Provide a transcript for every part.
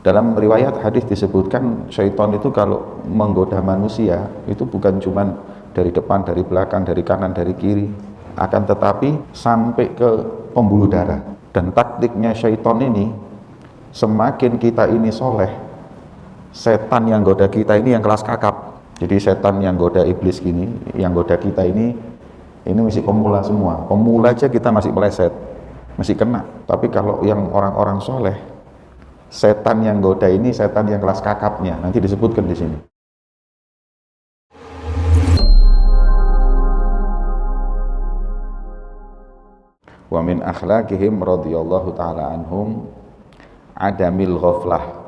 Dalam riwayat hadis disebutkan syaitan itu kalau menggoda manusia itu bukan cuman dari depan, dari belakang, dari kanan, dari kiri, akan tetapi sampai ke pembuluh darah. Dan taktiknya syaitan ini, semakin kita ini soleh, setan yang goda kita ini yang kelas kakap. Jadi setan yang goda iblis gini, yang goda kita ini masih pemula semua. Pemula aja kita masih meleset, masih kena. Tapi kalau yang orang-orang soleh, setan yang goda ini setan yang kelas kakapnya, nanti disebutkan di sini. Wa min akhlaqihim radhiyallahu ta'ala anhum adamil ghaflah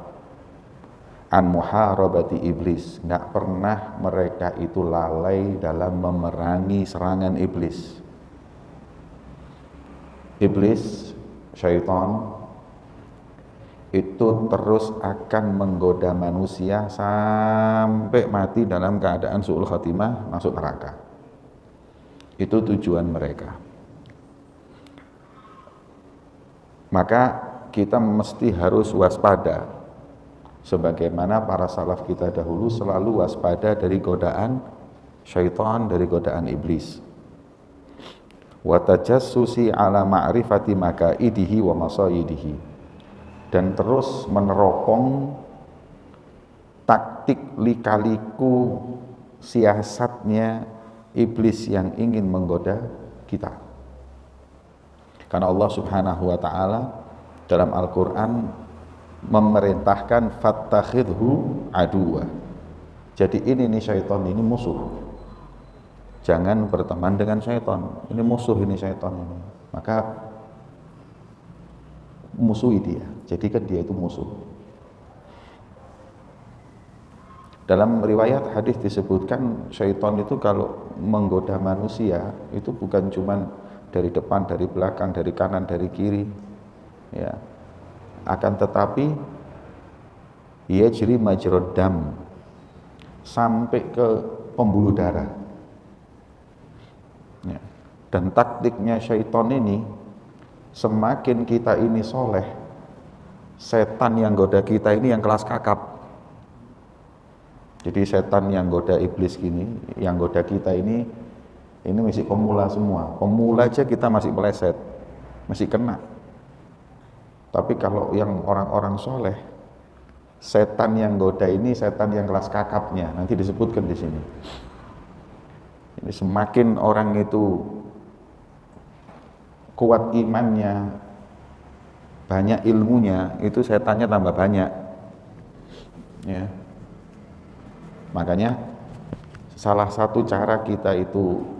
an muharabati iblis. Nggak pernah mereka itu lalai dalam memerangi serangan iblis. Iblis, syaitan itu terus akan menggoda manusia sampai mati dalam keadaan su'ul khatimah, masuk neraka. Itu tujuan mereka. Maka kita mesti harus waspada, sebagaimana para salaf kita dahulu selalu waspada dari godaan syaitan, dari godaan iblis. Wa tajassusi ala ma'rifati makaidihi wa masayidihi, dan terus meneropong taktik lika-liku siasatnya iblis yang ingin menggoda kita. Karena Allah Subhanahu wa ta'ala dalam Al-Quran memerintahkan fattakhidhu aduwa. Jadi ini nih syaitan ini musuh. Jangan berteman dengan syaitan. Ini musuh ini syaitan ini. Maka musuhi dia. Jadikan dia itu musuh. Dalam riwayat hadis disebutkan syaitan itu kalau menggoda manusia itu bukan cuman dari depan, dari belakang, dari kanan, dari kiri, ya. Akan tetapi yajri majrad dam, sampai ke pembuluh darah, ya. Dan taktiknya syaitan ini, semakin kita ini soleh, setan yang goda kita ini yang kelas kakap. Jadi setan yang goda iblis gini, yang goda kita ini masih pemula semua. Pemula aja kita masih meleset, masih kena. Tapi kalau yang orang-orang soleh, setan yang goda ini setan yang kelas kakapnya, nanti disebutkan di sini. Ini semakin orang itu kuat imannya, banyak ilmunya, itu setannya tambah banyak, ya. Makanya salah satu cara kita itu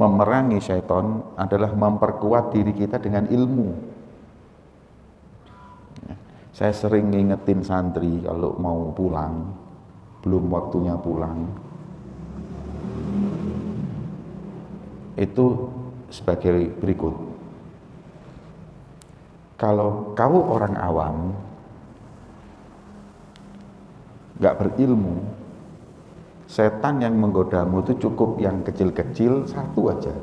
memerangi syaitan adalah memperkuat diri kita dengan ilmu. Saya sering ngingetin santri kalau mau pulang, belum waktunya pulang, itu sebagai berikut. Kalau kau orang awam, gak berilmu, setan yang menggodamu itu cukup yang kecil-kecil satu aja.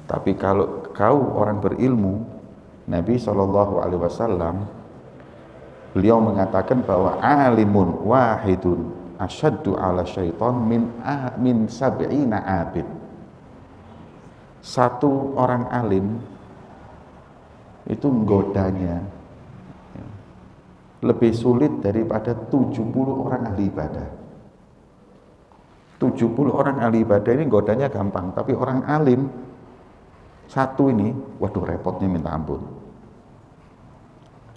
Tapi kalau kau orang berilmu, Nabi SAW beliau mengatakan bahwa alimun wahidun asyaddu ala syaitan min sab'ina abid. Satu orang alim itu menggodanya lebih sulit daripada 70 orang ahli ibadah. 70 orang ahli ibadah ini godanya gampang, tapi orang alim satu ini, waduh repotnya minta ampun.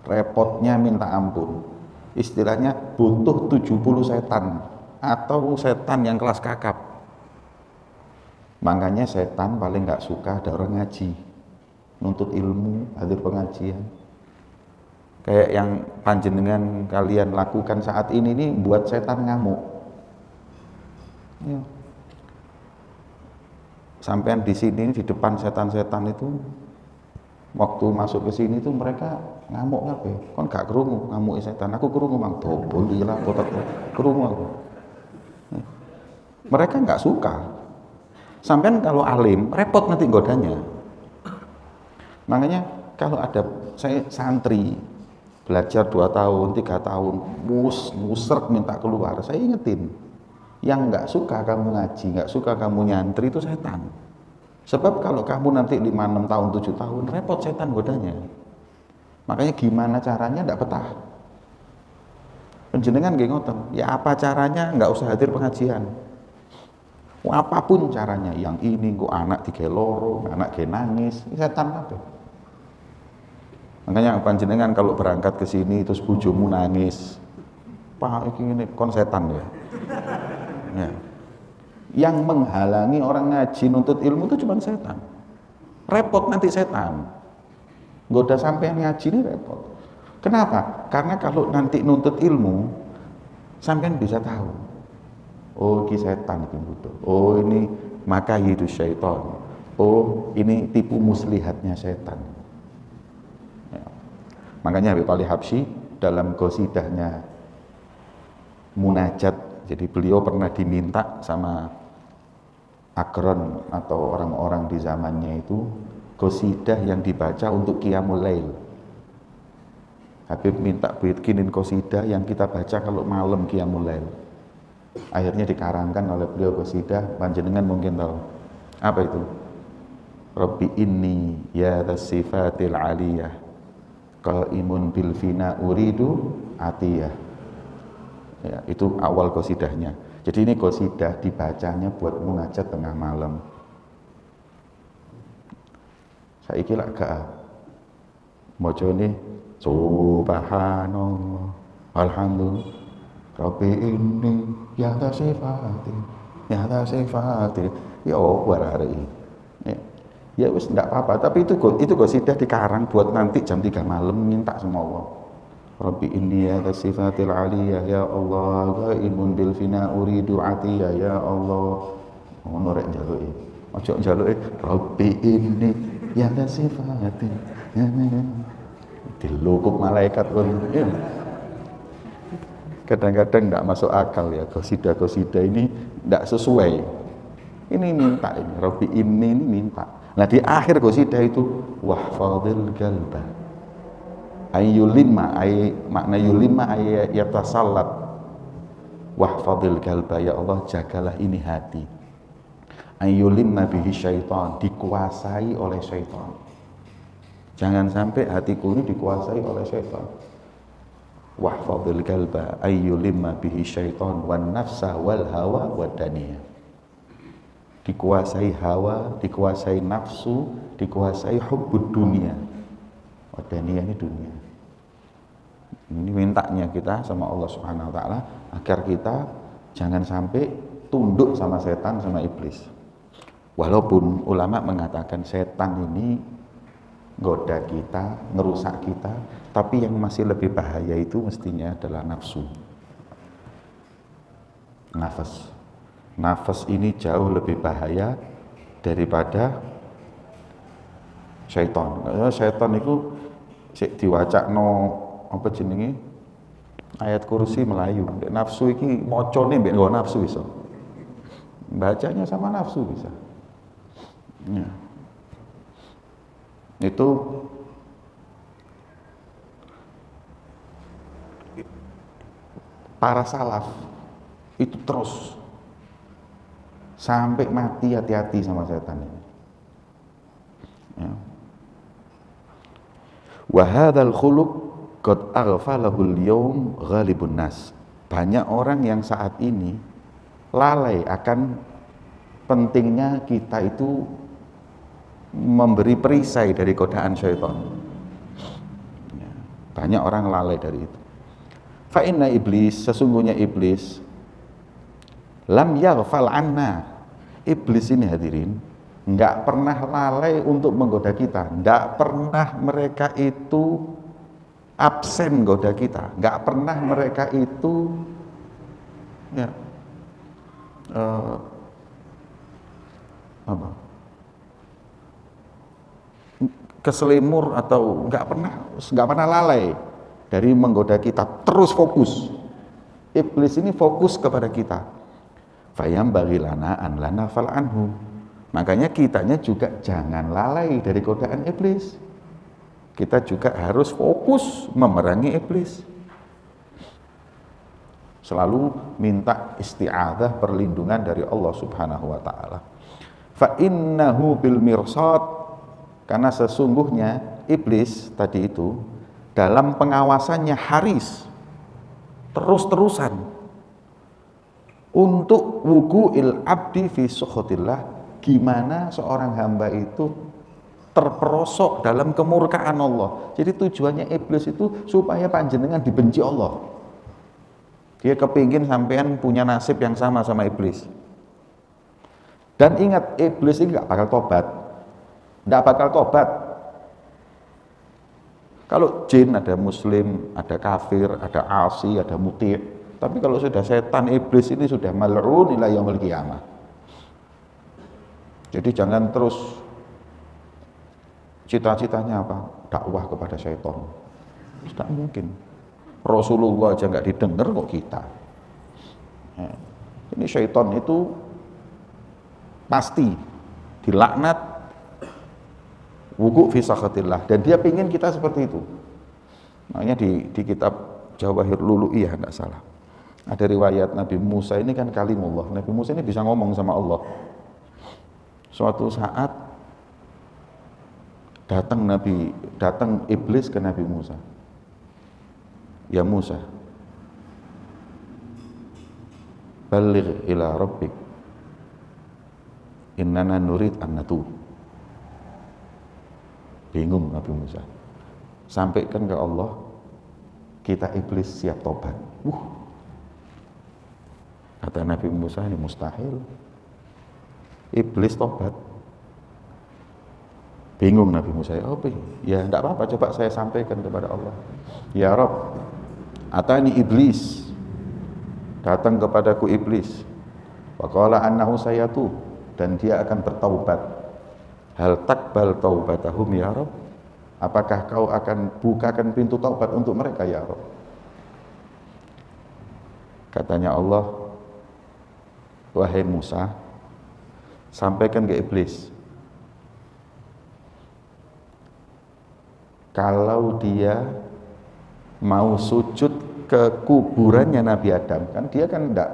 Repotnya minta ampun. Istilahnya butuh 70 setan atau setan yang kelas kakap. Makanya setan paling gak suka ada orang ngaji, nuntut ilmu, hadir pengajian. Kayak yang panjenengan kalian lakukan saat ini nih buat setan ngamuk. Ya. Sampean di sini di depan setan-setan itu waktu masuk ke sini tuh mereka ngamuk ngapain? Kon gak krungu ngamuk setan. Aku krungu mang dobol gila kotak krungu aku. Mereka nggak suka. Sampean kalau alim repot nanti godanya. Makanya Kalau ada saya santri belajar 2 tahun, 3 tahun, musrek minta keluar, saya ingetin, yang nggak suka kamu ngaji, nggak suka kamu nyantri itu setan. Sebab kalau kamu nanti 5, 6 tahun, 7 tahun, repot setan godanya. Makanya gimana caranya nggak betah. Penjenengan nggih ngoten, ya apa caranya nggak usah hadir pengajian. Apapun caranya, yang ini kok anak digeloro, anak ge nangis, setan kabeh. Makanya panjenengan kalau berangkat ke sini terus bojomu nangis, Pak ini kon setan ya. Ya. Yang menghalangi orang ngaji nuntut ilmu itu cuma setan. Repot nanti setan. Goda sampai ngaji ini repot. Kenapa? Karena kalau nanti nuntut ilmu, sampean bisa tahu. Oh, ini setan itu butuh. Oh, ini makayidu syaitan. Oh, ini tipu muslihatnya setan. Ya. Makanya Habib Ali Habsyi dalam qasidahnya Munajat, jadi beliau pernah diminta sama akron atau orang-orang di zamannya itu qasidah yang dibaca untuk qiyamul lail. Habib minta bikinin qasidah yang kita baca kalau malam qiyamul lail. Akhirnya dikarangkan oleh beliau qasidah, panjenengan mungkin tahu. Apa itu? Rabbi inni ya sifatil aliyah qaimun bil fina uridu atiyah. Ya, itu awal qasidahnya. Jadi ini qasidah dibacanya buat munajat tengah malam. Saiki lak gak mocone subhanallah alhamdulillah rabbi inni ya ta sifati ya warari. Ya wis enggak apa-apa, tapi itu qasidah dikarang buat nanti jam 3 malam minta sama Allah. Rabbi inni ya sifatil aliyah ya Allah qaimun bil fina uridu atiyah ya Allah. Ngono rek njaluke. Aja njaluke Rabbi inni ya sifatil. Dilukuk malaikat kon. Kadang-kadang enggak masuk akal ya, qasidah ini enggak sesuai. Ini minta ini, Rabbi inni ini minta. Nah di akhir qasidah itu wahfadhil qalba. Ayyulimma makna yulimma yatasallat wahfadhil qalba, ya Allah jagalah ini hati. Ayyulimma bihi syaitan, dikuasai oleh syaitan. Jangan sampai hatiku ini dikuasai oleh syaitan. Wahfadhil qalba ayyulimma bihi syaitan wan nafsa wal hawa wad daniyah. Dikuasai hawa, dikuasai nafsu, dikuasai hubbud dunia. Wadaniyah ini dunia. Ini mintanya kita sama Allah Subhanahu wa taala agar kita jangan sampai tunduk sama setan, sama iblis. Walaupun ulama mengatakan setan ini goda kita, ngerusak kita, tapi yang masih lebih bahaya itu mestinya adalah nafsu. Nafas ini jauh lebih bahaya daripada syaitan. Syaitan itu sik diwacakno apa jenenge ayat kursi Melayu. Nafsu iki macane mbek nggo nafsu iso. Bacanya sama nafsu bisa. Ya. Itu para salaf itu terus sampai mati hati-hati sama setan ini. Ya. Wa hadzal khuluq qad aghfalahu al-yawm ghalibun nas. Banyak orang yang saat ini lalai akan pentingnya kita itu memberi perisai dari godaan syaitan. Ya. Banyak orang lalai dari itu. Fa inna iblis, sesungguhnya iblis lam yaghfal anna. Iblis ini hadirin enggak pernah lalai untuk menggoda kita, enggak pernah mereka itu absen goda kita, enggak pernah mereka itu ya keselimur atau enggak pernah lalai dari menggoda kita, terus fokus. Iblis ini fokus kepada kita. Fayam bagilana an lana fal anhu. Makanya kitanya juga jangan lalai dari godaan iblis. kita juga harus fokus memerangi iblis. Selalu minta isti'adzah, perlindungan dari Allah Subhanahu wa taala. Fa innahu bil mirsad, karena sesungguhnya iblis tadi itu dalam pengawasannya haris, terus-terusan untuk wuqu'il abdi fi sukhatillah, gimana seorang hamba itu terperosok dalam kemurkaan Allah. Jadi tujuannya iblis itu supaya panjenengan dibenci Allah. Dia kepingin sampean punya nasib yang sama iblis. Dan ingat, iblis ini gak bakal tobat. Gak bakal tobat. Kalau jin ada muslim, ada kafir, ada asi, ada muti'. Tapi kalau sudah setan, iblis ini sudah mal'un ila yaumil qiyamah. Jadi jangan terus cita-citanya apa? Dakwah kepada syaitan. Tidak mungkin. Rasulullah aja nggak didengar kok kita. Ya. Ini syaitan itu pasti dilaknat, wuku' fi sakhatillah, dan dia pingin kita seperti itu. Makanya di kitab Jawahir Lulu'iyah enggak salah, ada riwayat Nabi Musa ini kan kalimullah. Nabi Musa ini bisa ngomong sama Allah. Suatu saat datang iblis ke Nabi Musa. Ya Musa, baligh ila rabbik innana nurid an natub. Bingung Nabi Musa. Sampaikan ke Allah, kita iblis siap tobat. Kata Nabi Musa, ini mustahil. Iblis tobat. Bingung Nabi Musa, ya enggak apa-apa, coba saya sampaikan kepada Allah. Ya Rabb, atani iblis, datang kepadaku iblis, wa qala annahu sayatu, dan dia akan bertaubat. Hal takbal taubatahum ya Rabb, apakah kau akan bukakan pintu taubat untuk mereka ya Rabb? Katanya Allah, wahai Musa, sampaikan ke iblis, kalau dia mau sujud ke kuburannya Nabi Adam, kan dia kan enggak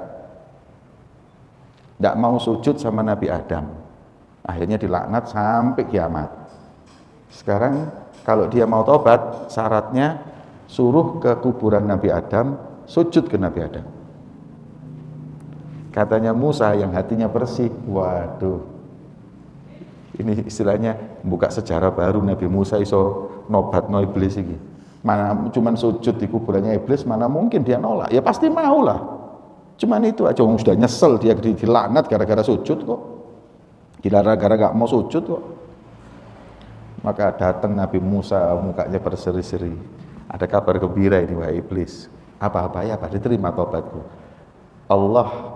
mau sujud sama Nabi Adam, akhirnya dilaknat sampai kiamat. Sekarang kalau dia mau tobat, syaratnya suruh ke kuburan Nabi Adam, sujud ke Nabi Adam. Katanya Musa yang hatinya bersih, waduh, ini istilahnya buka sejarah baru, Nabi Musa iso nobat no iblis ini. Mana cuman sujud di kuburannya iblis, mana mungkin dia nolak? Ya pasti mau lah. Cuman itu aja, sudah nyesel dia dilaknat gara-gara sujud kok. Gara-gara gak mau sujud kok. Maka datang Nabi Musa, mukanya berseri-seri. Ada kabar gembira ini wahai iblis. Apa-apa ya, Pak, diterima tobatku. Allah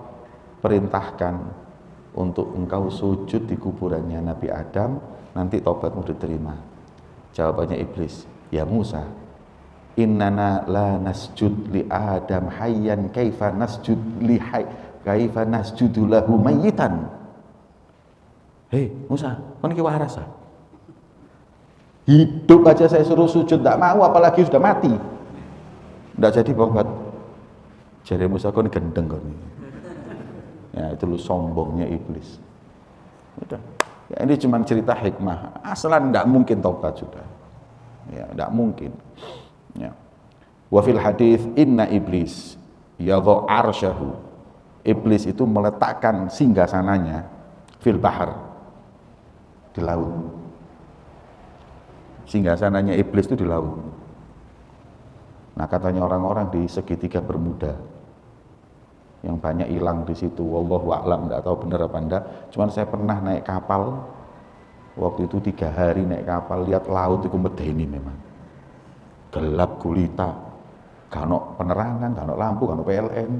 perintahkan untuk engkau sujud di kuburannya Nabi Adam, nanti tobatmu diterima. Jawabannya iblis, ya Musa, innana la nasjud li Adam hayyan kaifa nasjud kaifa nasjudu lahu mayyitan. Hei Musa, kon iki waras ah? Hidup aja saya suruh sujud enggak mau, apalagi sudah mati. Enggak jadi tobat. Jadi Musa kon gendeng kon. Ya itu lu sombongnya iblis. Udah. Ya, ini cuma cerita hikmah. Aslan enggak mungkin tobat sudah. Ya, enggak mungkin. Ya. Wa fil hadis inna iblis yadha arsyahu. Iblis itu meletakkan singgasananya fil bahar, di laut. Singgasananya iblis itu di laut. Nah, katanya orang-orang di segitiga Bermuda yang banyak hilang di situ, wallahu a'lam, enggak tahu benar apa enggak. Cuman saya pernah naik kapal. Waktu itu 3 hari naik kapal, lihat laut itu medeni memang. Gelap gulita, kano penerangan, kano lampu, kano PLN,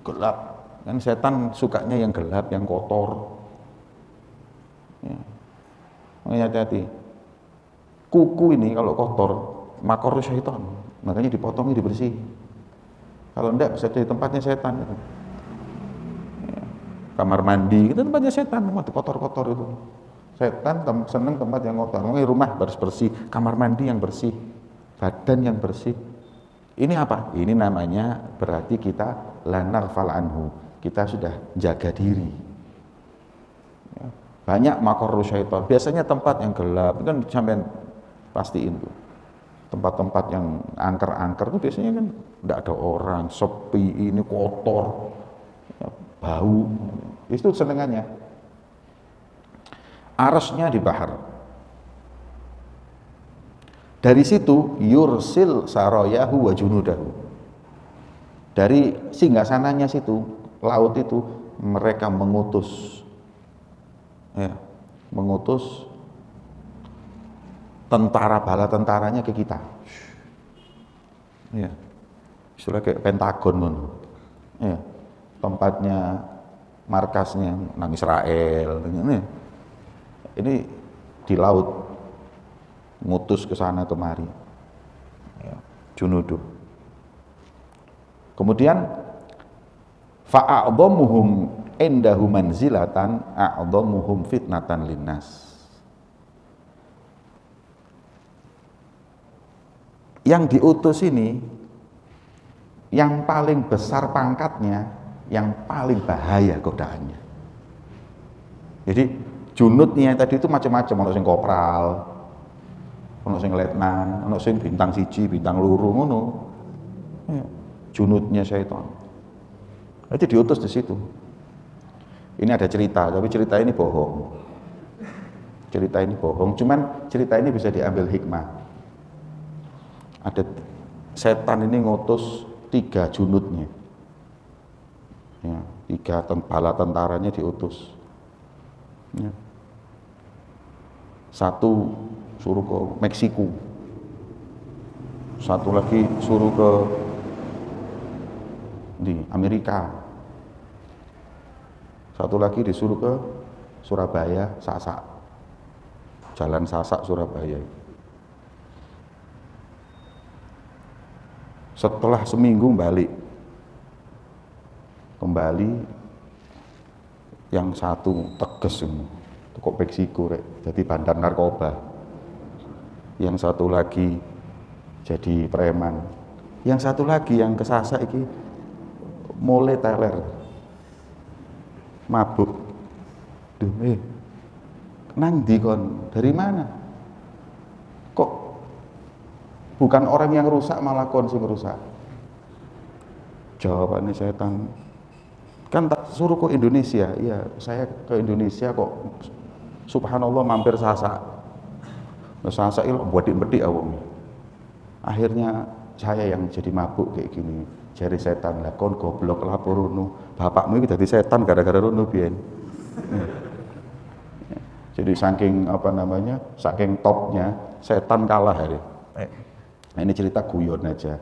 gelap. Kan setan sukanya yang gelap, yang kotor. Ya. Makanya hati-hati. Kuku ini kalau kotor, makor syaitan, makanya dipotongnya, dibersih. Kalau enggak bisa jadi tempatnya setan. Gitu. Ya. Kamar mandi itu tempatnya setan, kotor-kotor itu. Setan seneng tempat yang kotor. Rumah harus bersih, kamar mandi yang bersih, badan yang bersih. Ini apa? Ini namanya berarti kita lanarfal anhu. Kita sudah jaga diri. Ya. Banyak makor syaitan. Biasanya tempat yang gelap, kan sampai pastiin tuh. Tempat-tempat yang angker-angker itu biasanya kan tidak ada orang, sepi, ini kotor, ya, bau. Itu senengannya. Arasnya di bahar. Dari situ yursil saroyahu wa junudahu. Dari singgasananya situ, laut itu mereka mengutus, ya, mengutus tentara bala tentaranya ke kita. Ya, istilah kayak Pentagon kan. Ya, tempatnya, markasnya nang Israel. Ini di laut, ngutus ke sana kemari, ya, junuduh. Kemudian fa'a'dhamuhum indahu manzilatan a'dhamuhum fitnatan linnas. Yang diutus ini yang paling besar pangkatnya, yang paling bahaya godaannya. Jadi junudnya tadi itu macam-macam, ono sing kopral, ono sing letnan, ono sing bintang 1, bintang 2 ngono. Ya, junudnya syaitan. Itu diutus di situ. Ini ada cerita, tapi cerita ini bohong. Cerita ini bohong, cuman cerita ini bisa diambil hikmah. Ada setan ini ngutus 3 junudnya. Ya, 3 bala tentaranya diutus. Ya. 1 suruh ke Meksiko, 1 lagi suruh ke di Amerika, 1 lagi disuruh ke Surabaya, Sasak, Jalan Sasak Surabaya. Setelah seminggu kembali yang 1 teges ini, kok Meksiko rek, jadi bandar narkoba. Yang 1 lagi jadi preman. Yang 1 lagi yang ke Sasak iki mulai teler, mabuk. Duh, nang ndi kon? Dari mana? Kok bukan orang yang rusak, malah kon sing rusak? Jawabannya setan, kan tak suruh ke Indonesia. Iya, saya ke Indonesia kok, subhanallah mampir Sasak. Sasak itu bedik-bedik awam. Akhirnya saya yang jadi mabuk kayak gini. Jari setan, lah kon goblok lapor rono. Bapakmu iki dadi setan gara-gara rono biyen. Jadi saking saking topnya setan kalah hari. Nah, ini cerita guyon aja.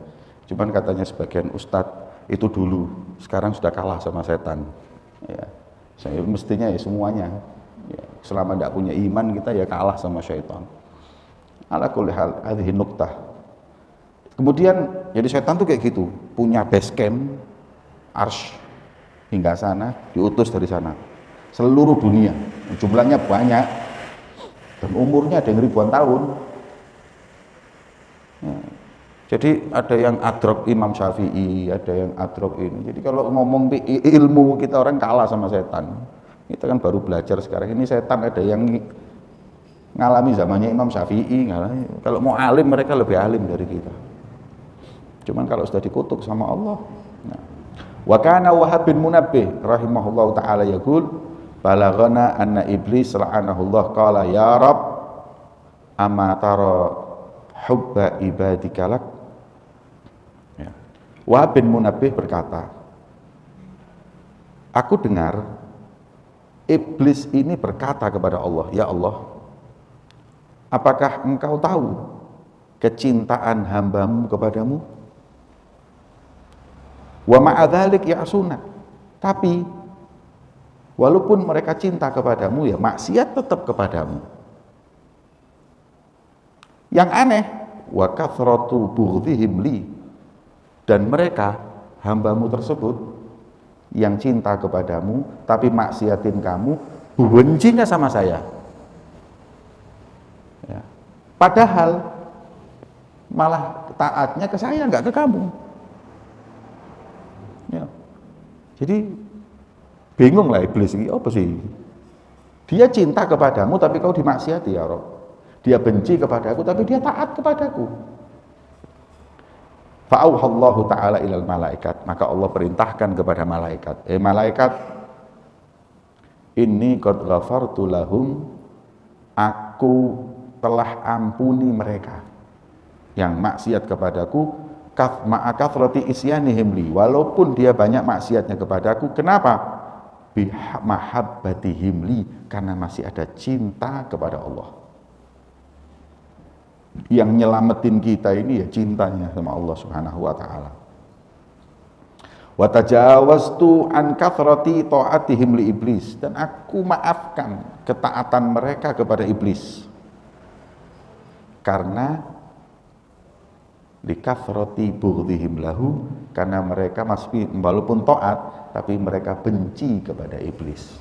Cuman katanya sebagian ustadz itu dulu, sekarang sudah kalah sama setan. Ya, saya mestinya ya semuanya. Ya, selama tidak punya iman kita ya kalah sama syaitan. Ala kulli hal hadhihi nuqtah. Kemudian jadi setan tuh kayak gitu, punya base camp, arsy, hingga sana, diutus dari sana. Seluruh dunia, jumlahnya banyak, dan umurnya ada yang ribuan tahun. Ya. Jadi ada yang adrok Imam Syafi'i, ada yang adrok ini. Jadi kalau ngomong ilmu kita orang kalah sama setan. Kita kan baru belajar sekarang, ini setan ada yang ngalami zamannya Imam Syafi'i, kalau mau alim mereka lebih alim dari kita. Cuman kalau sudah dikutuk sama Allah. Nah. Wa kana Wahab bin Munabbih rahimahullahu taala yaqul balaghana anna iblis la'anahullah qala ya rab amma tara hubba ibadika lak. Ya. Wahab bin Munabbih berkata, aku dengar iblis ini berkata kepada Allah, ya Allah, apakah engkau tahu kecintaan hambamu kepadamu? Wa ma'adzalik ya'suna. Tapi walaupun mereka cinta kepadamu, ya maksiat tetap kepadamu. Yang aneh, wa kathratu bughdihim li, dan mereka hambamu tersebut yang cinta kepadamu tapi maksiatin kamu, bencinya sama saya. Padahal malah taatnya ke saya, nggak ke kamu. Ya. Jadi bingung lah iblis ini, apa sih? Dia cinta kepadamu tapi kau dimaksiati ya Rob. Dia benci kepadaku tapi dia taat kepadaku. Fa'auhallahu ta'ala ilal malaikat, maka Allah perintahkan kepada malaikat, malaikat, inni qad ghafartu lahum, aku telah ampuni mereka yang maksiat kepadaku, ma'akathrati isyanihim li, walaupun dia banyak maksiatnya kepadaku. Kenapa? Bimahabbatihim li, karena masih ada cinta kepada Allah. Yang nyelamatin kita ini ya cintanya sama Allah Subhanahu wa taala. Wa tajawaztu an kathrati ta'atihim li iblis, dan aku maafkan ketaatan mereka kepada iblis. Karena likathrati bughdihim lahu, karena mereka masih walaupun taat tapi mereka benci kepada iblis.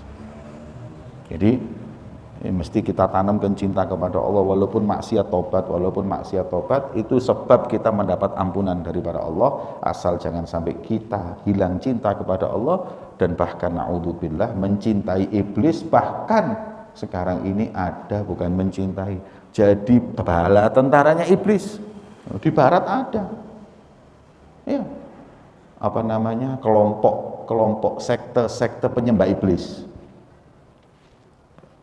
Jadi mesti kita tanamkan cinta kepada Allah, walaupun maksiat tobat, itu sebab kita mendapat ampunan daripada Allah, asal jangan sampai kita hilang cinta kepada Allah, dan bahkan na'udzubillah mencintai iblis, bahkan sekarang ini ada bukan mencintai, jadi bala tentaranya iblis. Di barat ada, ya, apa namanya, kelompok sekte penyembah iblis.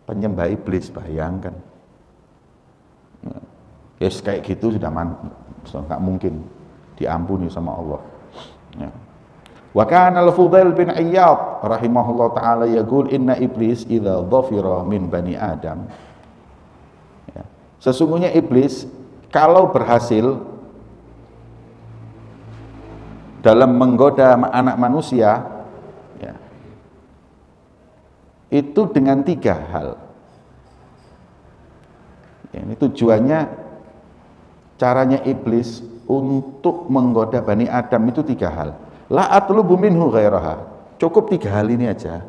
Penyembah iblis, bayangkan. Ya, kayak gitu sudah nggak mungkin diampuni sama Allah. Ya. Wa kana al-Fudail bin Iyad rahimahullah taala yaqul inna iblis idza dhafira min bani Adam. Ya. Sesungguhnya iblis kalau berhasil dalam menggoda anak manusia, ya, itu dengan 3 hal. Ya, ini tujuannya, caranya iblis untuk menggoda Bani Adam itu 3 hal. La atlubu minhu ghairaha. Cukup 3 hal ini aja.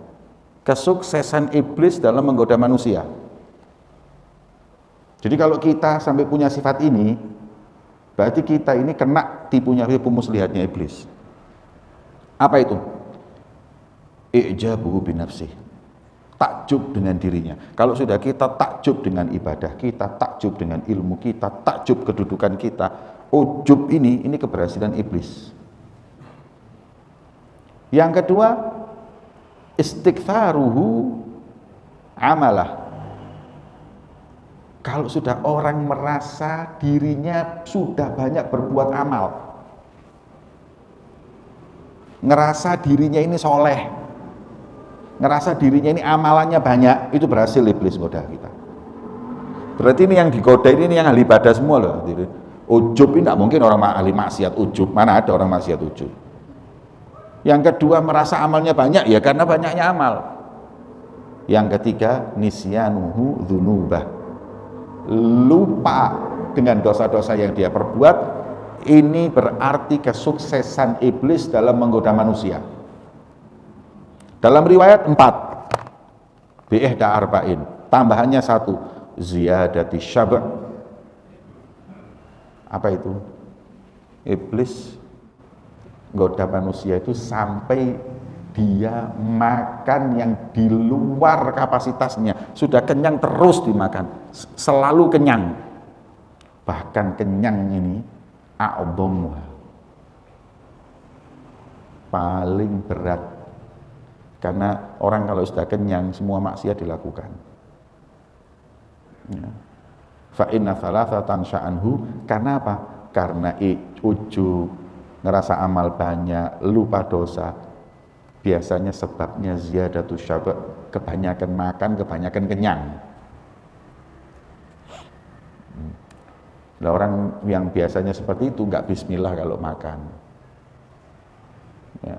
Kesuksesan iblis dalam menggoda manusia. Jadi kalau kita sampai punya sifat ini, berarti kita ini kena tipu muslihatnya iblis. Apa itu? I'jabuhu binafsih. Takjub dengan dirinya. Kalau sudah kita takjub dengan ibadah kita, takjub dengan ilmu kita, takjub kedudukan kita, ujub ini keberhasilan iblis. Yang kedua, istighfaruhu amalah. Kalau sudah orang merasa dirinya sudah banyak berbuat amal, ngerasa dirinya ini soleh, ngerasa dirinya ini amalannya banyak, itu berhasil iblis goda kita. Berarti ini yang digoda ini yang ahli ibadah semua loh. Ujub ini tidak mungkin orang ahli maksiat ujub, mana ada orang maksiat ujub. Yang kedua, merasa amalnya banyak, ya karena banyaknya amal. Yang ketiga, nisyanuhu dzunubah, lupa dengan dosa-dosa yang dia perbuat. Ini berarti kesuksesan iblis dalam menggoda manusia. Dalam riwayat 4 bi'ihda arba'in, tambahannya 1, ziyadati syab'. Apa itu? Iblis goda manusia itu sampai dia makan yang di luar kapasitasnya, sudah kenyang terus dimakan, selalu kenyang. Bahkan kenyang ini a'dhamuha, paling berat. Karena orang kalau sudah kenyang semua maksiat dilakukan. Ya. Fa inna thalathatan sya'anhu, karena apa? Karena ujub, ngerasa amal banyak, lupa dosa. Biasanya sebabnya ziyadatu syab', kebanyakan makan, kebanyakan kenyang. Nah, orang yang biasanya seperti itu nggak bismillah kalau makan. Ya.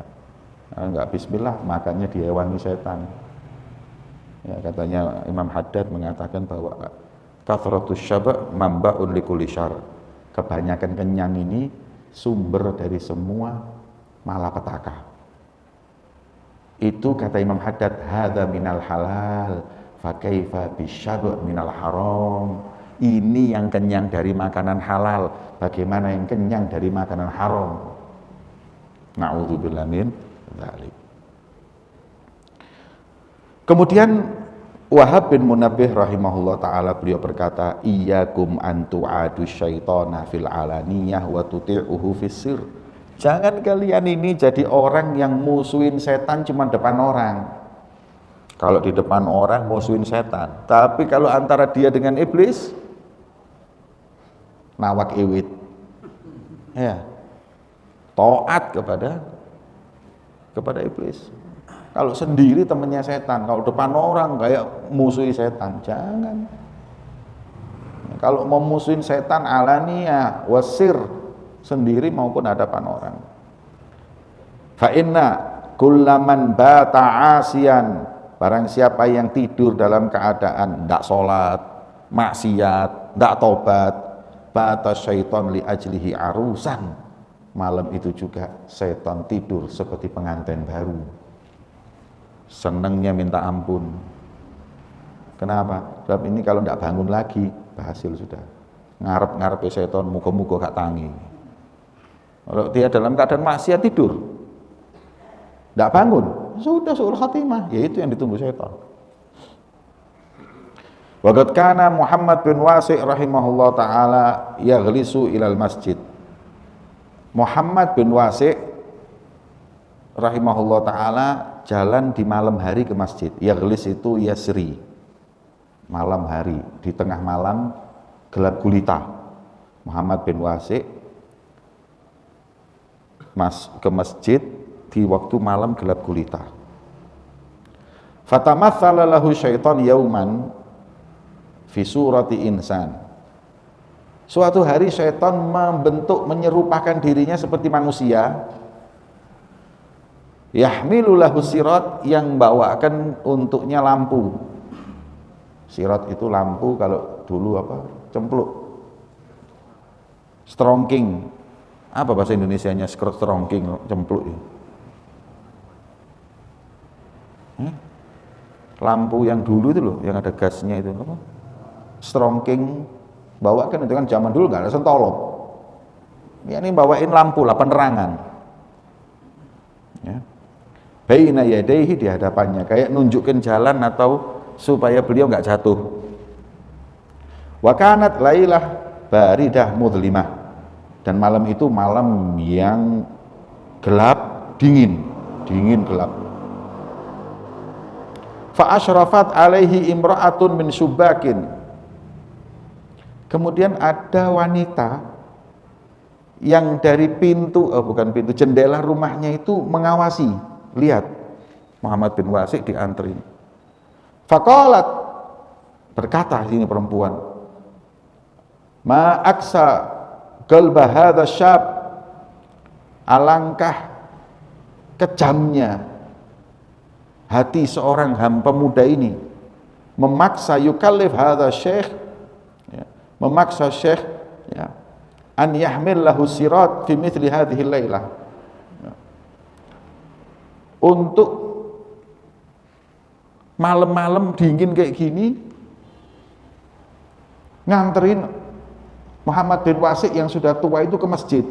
Nggak bismillah, makannya dihewangi setan. Ya, katanya Imam Haddad mengatakan bahwa kathratus syab' mamba'un likulli syarr. Kebanyakan kenyang ini sumber dari semua malapetaka. Itu kata Imam Haddad, hadza minal halal, fa kaifa bisyab' minal haram. Ini yang kenyang dari makanan halal, bagaimana yang kenyang dari makanan haram? Na'udzubillah min dzalik. Kemudian Wahab bin Munabbih rahimahullah ta'ala beliau berkata, iyyakum an tu'adu syaitana fil alaniyah wa tuti'uhu fis sir. Jangan kalian ini jadi orang yang musuhin setan cuma depan orang. Kalau di depan orang musuhin setan, tapi kalau antara dia dengan iblis nawak iwit, ya, taat kepada iblis. Kalau sendiri temannya setan, kalau depan orang kayak musuhi setan, jangan. Kalau mau musuhin setan alania wasir, sendiri maupun hadapan orang. Fa inna kullaman bata asian, barang siapa yang tidur dalam keadaan ndak sholat, maksiat, ndak tobat, bata syaiton li ajlihi arusan, malam itu juga setan tidur seperti pengantin baru. Senangnya minta ampun. Kenapa? Sebab ini kalau tidak bangun lagi, berhasil sudah. Ngarep-ngarep setan, muka-muka gak tangi. Kalau dia dalam keadaan maksiat tidur, tidak bangun, sudah suul khatimah. Ya itu yang ditunggu setan. Waqad kana Muhammad bin Wasi' rahimahullah ta'ala yaghlisu ilal masjid. Muhammad bin Wasi' rahimahullah ta'ala jalan di malam hari ke masjid. Yaghlis itu yasri, malam hari, di tengah malam gelap gulita. Muhammad bin Wasi' ke masjid di waktu malam gelap gulita. Fatamatsala lahu syaitan yauman fi surati insan. Suatu hari syaitan menyerupakan dirinya seperti manusia. Yahmilu lahu sirat, yang bawakan untuknya lampu. Sirat itu lampu, kalau dulu apa? Cempluk. Strongking. Apa bahasa Indonesianya strongking, cempluk ya? Lampu yang dulu itu loh, yang ada gasnya itu apa? Strongking. Bawakan itu kan zaman dulu nggak ada sentolop. Ya, ini bawain lampu lah, penerangan. Ya. Baina yadaihi, di hadapannya, kayak nunjukin jalan atau supaya beliau nggak jatuh. Wa kanat lailah baridah mudlimah, dan malam itu malam yang gelap, dingin gelap. Fa asyrafat alaihi imra'atun min subakin. Kemudian ada wanita yang dari jendela rumahnya itu mengawasi. Lihat, Muhammad bin Wasi' dianterin. Faqalat, berkata ini perempuan, ma aksa qalba hadza syab, alangkah kejamnya hati seorang pemuda ini, memaksa yukallif hadza syekh, ya, memaksa syekh, ya, an yahmil lahu sirat fi mithli hadhihi lailah, untuk malam-malam dingin kayak gini nganterin Muhammad bin Wasi' yang sudah tua itu ke masjid.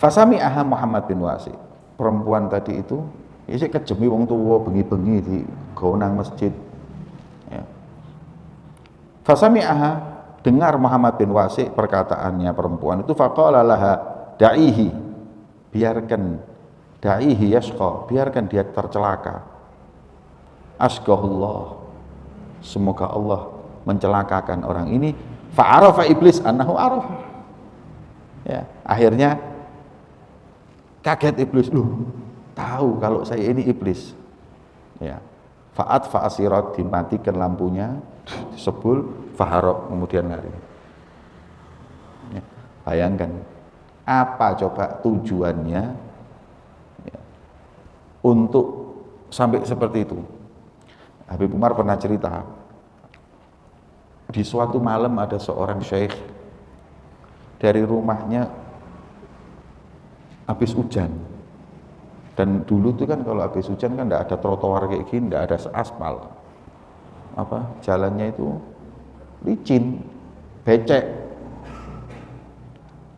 Fasami aha Muhammad bin Wasi', perempuan tadi itu isih kejemi wong tua bengi-bengi di gonang masjid. Ya. Fasami aha, dengar Muhammad bin Wasi' perkataannya perempuan itu, faqala laha da'ihi, biarkan da'ihi yashqa, biarkan dia tercelaka. Asqahullah, semoga Allah mencelakakan orang ini. Fa'arafa iblis annahu arafa. Ya, akhirnya kaget iblis, loh, tahu kalau saya ini iblis. Ya. Fa'at fa'asirat, dimatikan lampunya, disebul, faharab, kemudian lari. Ya. Bayangkan, apa coba tujuannya untuk sampai seperti itu. Habib Umar pernah cerita, di suatu malam ada seorang syekh dari rumahnya habis hujan. Dan dulu tuh kan kalau habis hujan kan tidak ada trotoar kayak gini, tidak ada aspal. Jalannya itu licin, becek.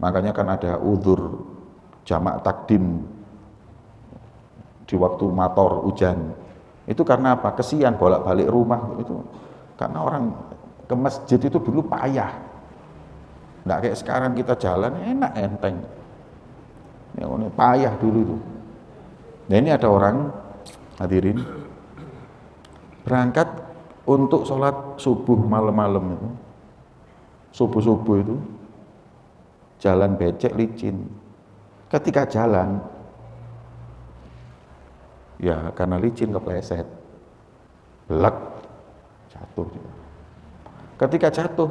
Makanya kan ada udzur jamak takdim di waktu mator hujan. Itu karena apa? Kesian bolak-balik rumah itu. Karena orang ke masjid itu dulu payah. Nggak kayak sekarang kita jalan enak enteng. Ya, payah dulu itu. Nah ini ada orang hadirin berangkat untuk sholat subuh malam-malam itu, subuh-subuh itu jalan becek licin. Ketika jalan, ya karena licin kepleset, belek, jatuh. Ketika jatuh,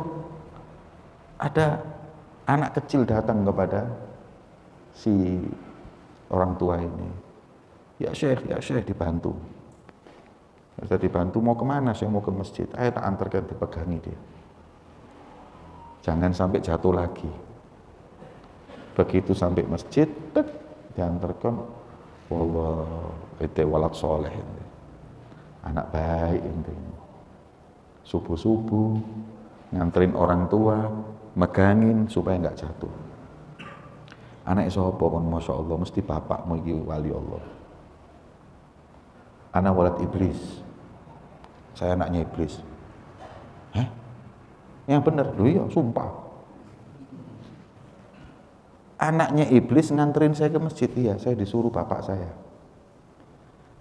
ada anak kecil datang kepada si orang tua ini. Ya Syekh, dibantu. Saya dibantu, mau kemana? Saya mau ke masjid. Ayo tak antarkan, dipegangi dia. Jangan sampai jatuh lagi. Begitu sampai masjid, diantarkan. Wallah, itu walad soleh. Anak baik ini. Subuh-subuh, nganterin orang tua, megangin supaya nggak jatuh. Anak sapa kon masya Allah, mesti bapakmu iki wali Allah. Anak walad iblis. Saya anaknya iblis. Hah? Yang benar, loh iya, sumpah. Anaknya iblis nganterin saya ke masjid, iya, saya disuruh bapak saya.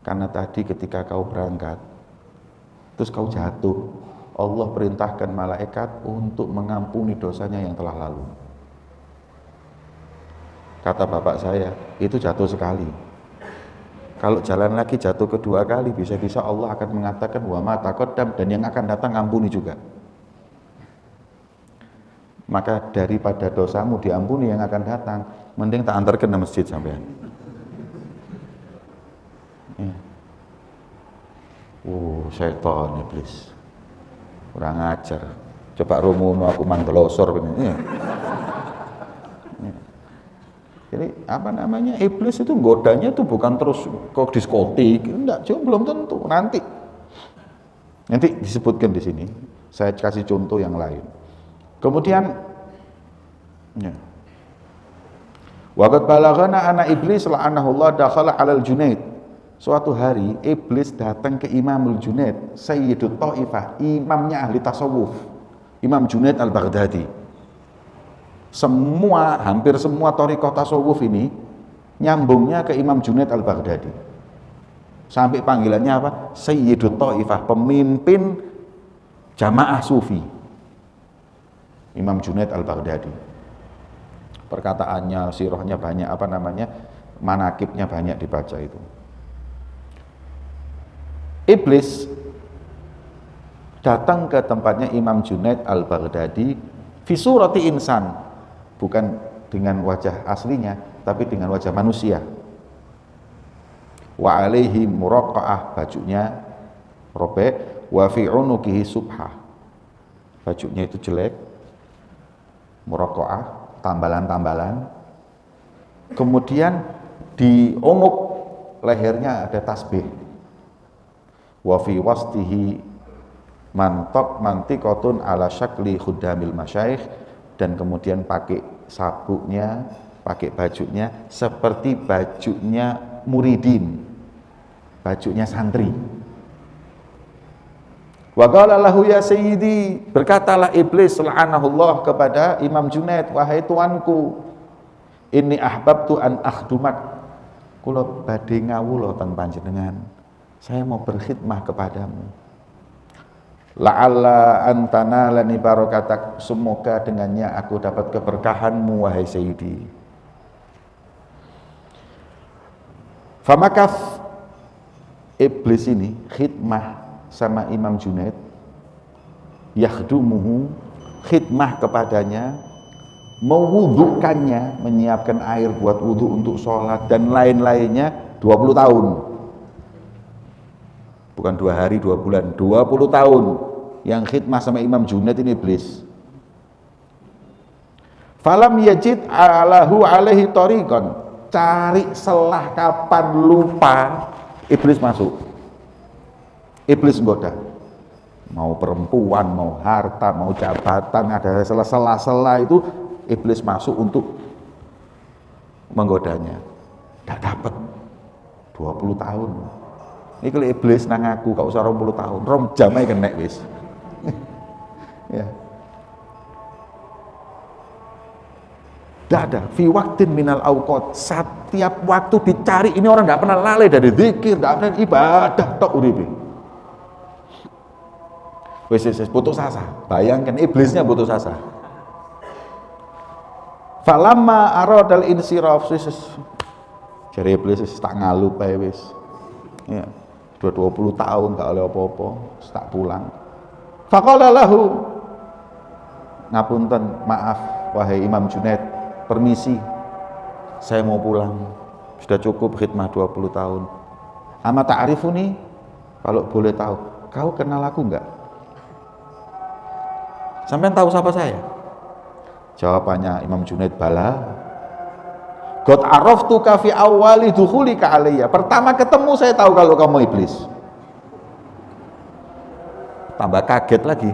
Karena tadi ketika kau berangkat, terus kau jatuh, Allah perintahkan malaikat untuk mengampuni dosanya yang telah lalu. Kata bapak saya, itu jatuh sekali. Kalau jalan lagi jatuh kedua kali, bisa-bisa Allah akan mengatakan wa ma taqaddam, dan yang akan datang ampuni juga. Maka daripada dosamu diampuni yang akan datang, mending tak antarkan ke masjid sampean. Ya. Syaitan iblis. Kurang ajar. Coba romono aku mandelosor begini. Ya. Jadi apa namanya, iblis itu godanya itu bukan terus ke diskotik, enggak, cuma belum tentu, nanti disebutkan di sini. Saya kasih contoh yang lain. Kemudian ya. Waqad balaghana anak iblis la'anahullah dakhala 'alal Junaid. Suatu hari iblis datang ke Imamul Junaid, Sayyidut Thaifah, imamnya ahli tasawuf, Imam Junaid Al-Baghdadi. Hampir semua thariqah tasawuf ini nyambungnya ke Imam Junaid Al-Baghdadi. Sampai panggilannya apa? Sayyidut Thaifah, pemimpin jamaah sufi. Imam Junaid Al-Baghdadi. Perkataannya, sirahnya banyak, manakibnya banyak dibaca itu. Iblis datang ke tempatnya Imam Junaid Al-Baghdadi fi surati insan, bukan dengan wajah aslinya, tapi dengan wajah manusia. Wa alaihi muraqqa'ah, bajunya robek, wa fi unuqihi subhah, bajunya itu jelek, muraqqa'ah, tambalan-tambalan. Kemudian di unuk lehernya ada tasbih. Wa fi wastihi mantiqatun ala syakli khuddamil masyayikh, dan kemudian pakai sabuknya, pakai bajunya seperti bajunya muridin, bajunya santri. Wa qala lahu ya sayyidi, berkatalah iblis la'anahullah kepada Imam Junaid, wahai tuanku, inni ahbabtu an akhdumak, kula badhe ngawula teng panjenengan, saya mau berkhidmah kepadamu. La'alla antana lani barokatak, semoga dengannya aku dapat keberkahanmu wahai sayyidi. Famakaf, iblis ini khidmah sama Imam Junaid, yakhdumuhu, khidmah kepadanya, mewudukannya, menyiapkan air buat wudu untuk sholat dan lain-lainnya 20 tahun. Bukan 2 hari 2 bulan, 20 tahun yang khidmah sama Imam Junaid ini iblis. Falam yajid alahu alaihi tariqan, cari selah kapan lupa, iblis masuk. Iblis goda. Mau perempuan, mau harta, mau jabatan, ada sela-sela itu iblis masuk untuk menggodanya. Tidak dapat 20 tahun. Ini kalau iblis nang aku gak usah 20 tahun, rom jamai kena wis. Ya. Tidak ada, fi waktin minal awqat, setiap waktu dicari, ini orang tidak pernah lalai dari zikir, tidak pernah ibadah tok uripe. Wis putus asa. Bayangkan iblisnya putus asa. Falamma aradal insiraf, jare iblis tak ngalu bae wis. Ya, 20 tahun gak oleh apa-apa, tak pulang. Faqala lahu, ngapunten, maaf wahai Imam Junaid, permisi, saya mau pulang, sudah cukup khidmah 20 tahun. Ama ta'rifuni, kalau boleh tahu, kau kenal aku enggak? Sampai tahu siapa saya? Jawabannya Imam Junaid, bala. Qad araftuka fi awwali dukhulika alayya. Pertama ketemu saya tahu kalau kamu iblis. Tambah kaget lagi.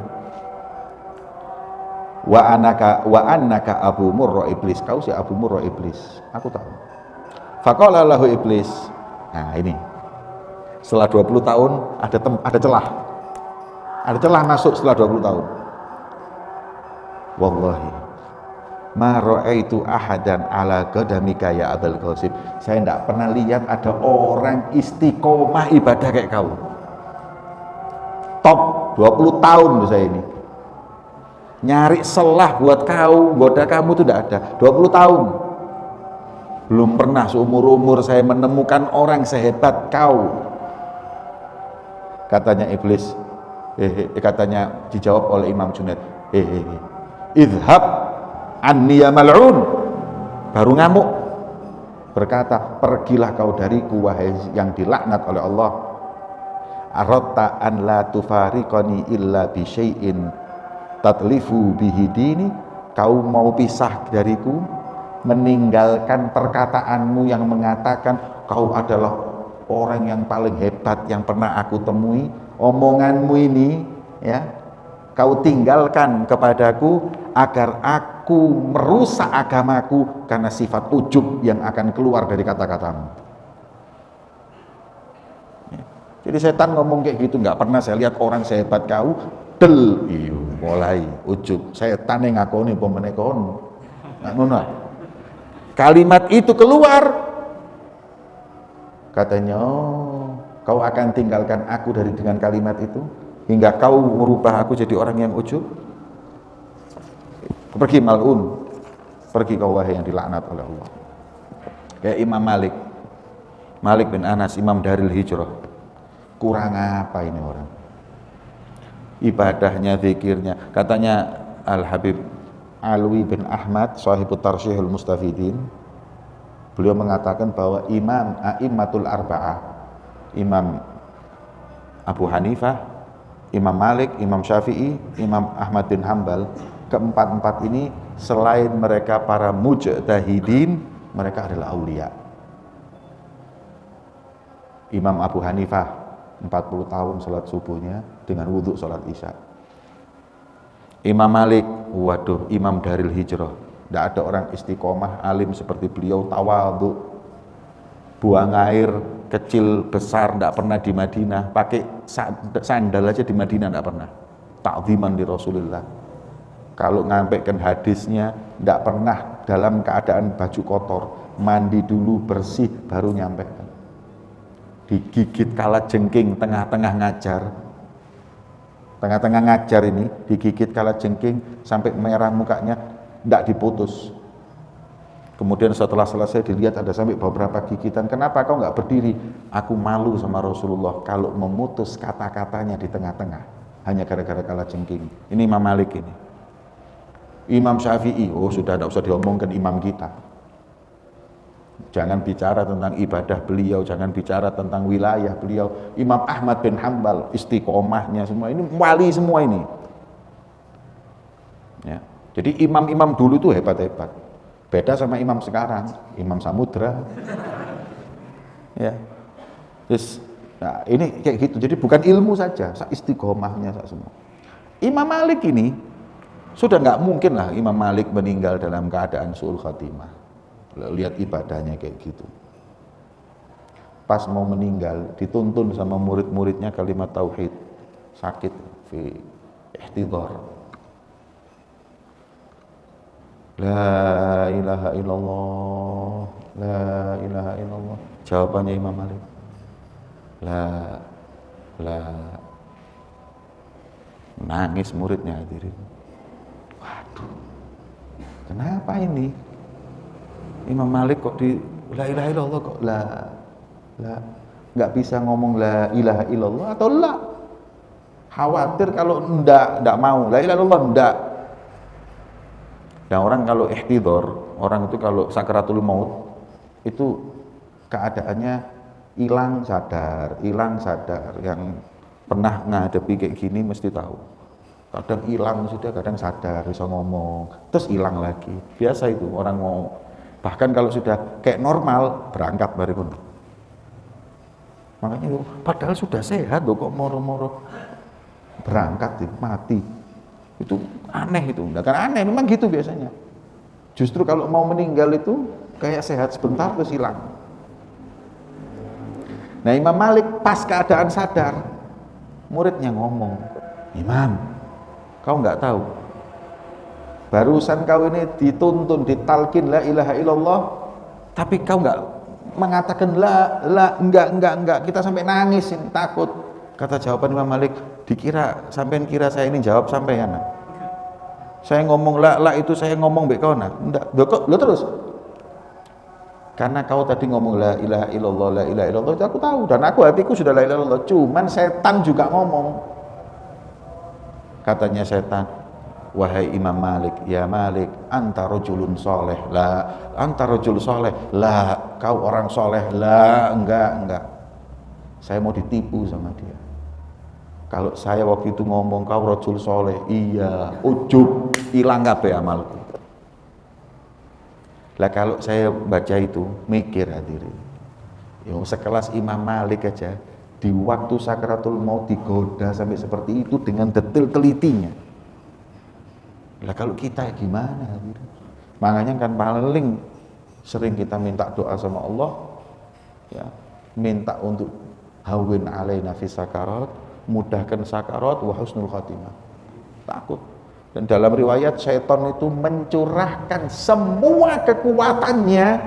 Wa annaka Abu Murrah iblis. Kau si Abu Murrah iblis. Aku tahu. Faqala lahu iblis. Nah, ini. Setelah 20 tahun ada celah. Ada celah masuk setelah 20 tahun. Wallahi ma ra'aitu ahadan ala qadamika ya Abul Qasim. Saya tidak pernah lihat ada orang istiqomah ibadah kayak kau. Top 20 tahun saya ini. Nyari selah buat kau, goda kamu itu tidak ada. 20 tahun. Belum pernah seumur-umur saya menemukan orang sehebat kau. Katanya iblis, katanya dijawab oleh Imam Junaid, idhab anni ya mal'un. Baru ngamuk, berkata, pergilah kau dariku wahai yang dilaknat oleh Allah. Aratta an la tufariqani illa bi syai'in tatlifu bihi dini. Kau mau pisah dariku, meninggalkan perkataanmu yang mengatakan kau adalah orang yang paling hebat yang pernah aku temui. Omonganmu ini ya, kau tinggalkan kepadaku agar aku merusak agamaku karena sifat ujub yang akan keluar dari kata-katamu. Ya. Jadi setan ngomong kayak gitu, nggak pernah saya lihat orang sehebat kau. Del, iyo, mulai ujub. Setan yang ngakoni pemenekon. Ngono. Kalimat itu keluar, katanya, oh, kau akan tinggalkan aku dengan kalimat itu hingga kau merubah aku jadi orang yang ujub. Pergi mal'un, pergi kau wahai yang dilaknat oleh Allah. Kayak Imam Malik bin Anas, Imam Daril Hijrah. Kurang apa ini orang? Ibadahnya, zikirnya. Katanya Al-Habib Alwi bin Ahmad, sahibut Tarsyihul Mustafidin, beliau mengatakan bahwa Imam A'immatul Arba'ah, Imam Abu Hanifah, Imam Malik, Imam Syafi'i, Imam Ahmad bin Hambal, keempat-empat ini selain mereka para mujtahidin, mereka adalah aulia. Imam Abu Hanifah 40 tahun sholat subuhnya dengan wudhu sholat isya. Imam Malik, waduh, Imam Daril Hijrah, tidak ada orang istiqomah alim seperti beliau, tawadhu, buang air kecil besar tidak pernah di Madinah, pakai sandal aja di Madinah tidak pernah, ta'ziman di Rasulullah. Kalau ngampaikan hadisnya tidak pernah dalam keadaan baju kotor, mandi dulu bersih baru nyampaikan. Digigit kala jengking tengah-tengah ngajar ini, digigit kala jengking sampai merah mukanya, tidak diputus. Kemudian setelah selesai dilihat ada sampai beberapa gigitan. Kenapa kau nggak berdiri? Aku malu sama Rasulullah kalau memutus kata-katanya di tengah-tengah hanya gara-gara kala jengking. Ini Imam Malik ini. Imam Syafi'i, oh sudah tidak usah diomongkan, imam kita. Jangan bicara tentang ibadah beliau, jangan bicara tentang wilayah beliau. Imam Ahmad bin Hambal, istiqomahnya semua ini wali semua ini. Ya. Jadi imam-imam dulu itu hebat-hebat. Beda sama imam sekarang, Imam Samudra. Ya. Terus Nah, ini kayak gitu. Jadi bukan ilmu saja, istiqomahnya semua. Imam Malik ini sudah nggak mungkin lah Imam Malik meninggal dalam keadaan su'ul khatimah. Lihat ibadahnya kayak gitu. Pas mau meninggal dituntun sama murid-muridnya kalimat tauhid, sakit fi ihtidhar. La ilaha illallah, la ilaha illallah. Jawabannya Imam Malik, la. Nangis muridnya, hadirin. Waduh, kenapa ini? Imam Malik kok di la ilaha illallah kok la, nggak bisa ngomong la ilaha illallah atau la? Khawatir kalau ndak mau la ilaha illallah ndak. Dan orang kalau ihtidhar, orang itu kalau sakaratul maut itu keadaannya hilang sadar. Yang pernah ngadepi kayak gini mesti tahu. Kadang hilang sudah, kadang sadar, bisa ngomong, terus hilang lagi. Biasa itu orang mau. Bahkan kalau sudah kayak normal, berangkat bareng. Makanya padahal sudah sehat loh, kok moro-moro berangkat mati. Itu aneh itu. Nah, kan aneh, memang gitu biasanya. Justru kalau mau meninggal itu kayak sehat sebentar terus hilang. Nah, Imam Malik pas keadaan sadar, muridnya ngomong, "Imam, kau nggak tahu, barusan kau ini dituntun, ditalkin la ilaha illallah, tapi kau nggak mengatakan enggak, kita sampai nangis ini, takut." Kata jawaban Imam Malik, sampean kira saya ini jawab sampean? Saya ngomong la itu saya ngomong mbek kau enggak. Lo terus. Karena kau tadi ngomong la ilaha illallah itu aku tahu, dan hatiku sudah la ilaha illallah, cuman setan juga ngomong. Katanya setan, "Wahai Imam Malik, ya Malik, anta rajulun soleh." La, anta rajul soleh. La, kau orang soleh. La, enggak. Saya mau ditipu sama dia. Kalau saya waktu itu ngomong kau rajul soleh, iya, ujub, hilang kabeh amalku. Lah kalau saya baca itu, mikir hadirin, sekelas Imam Malik aja di waktu sakaratul maut digoda sampai seperti itu dengan detail telitinya. Lah kalau kita gimana hadirin? Makanya kan paling sering kita minta doa sama Allah, ya, minta untuk hawin alaina fi sakarat, mudahkan sakarat wa husnul khatimah. Takut. Dan dalam riwayat syaitan itu mencurahkan semua kekuatannya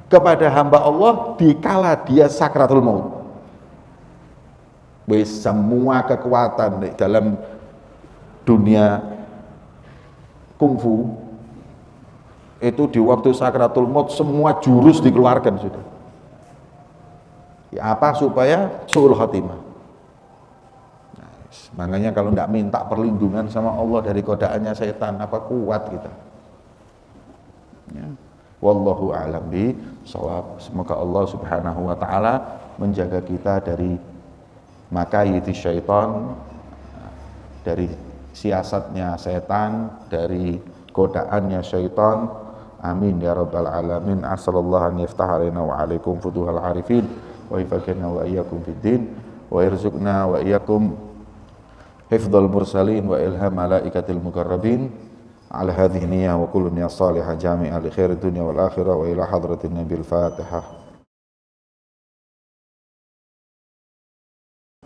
kepada hamba Allah dikala dia sakaratul maut. Semua kekuatan dalam dunia kungfu itu di waktu sakaratul maut semua jurus dikeluarkan sudah. Ya, apa supaya su'ul khatimah. Makanya kalau tidak minta perlindungan sama Allah dari godaannya setan, apa kuat kita? Ya. Wallahu a'lam bishawab. Semoga Allah Subhanahu wa taala menjaga kita dari makayiti syaitan, dari siasatnya setan, dari godaannya syaitan. Amin ya rabbal alamin. Asallallahu an yaftah alaina wa alaikum futuhal arifin wa yafaqina wa iyyakum fid din wa yarzuqna wa iyyakum hifdzal mursalin wa ilham malaikatil muqarrabin ala hadhihi niyyah wa kullu niyyah salihah jami'ah li khairid dunya wal akhirah wa ila hadratin nabil fatihah.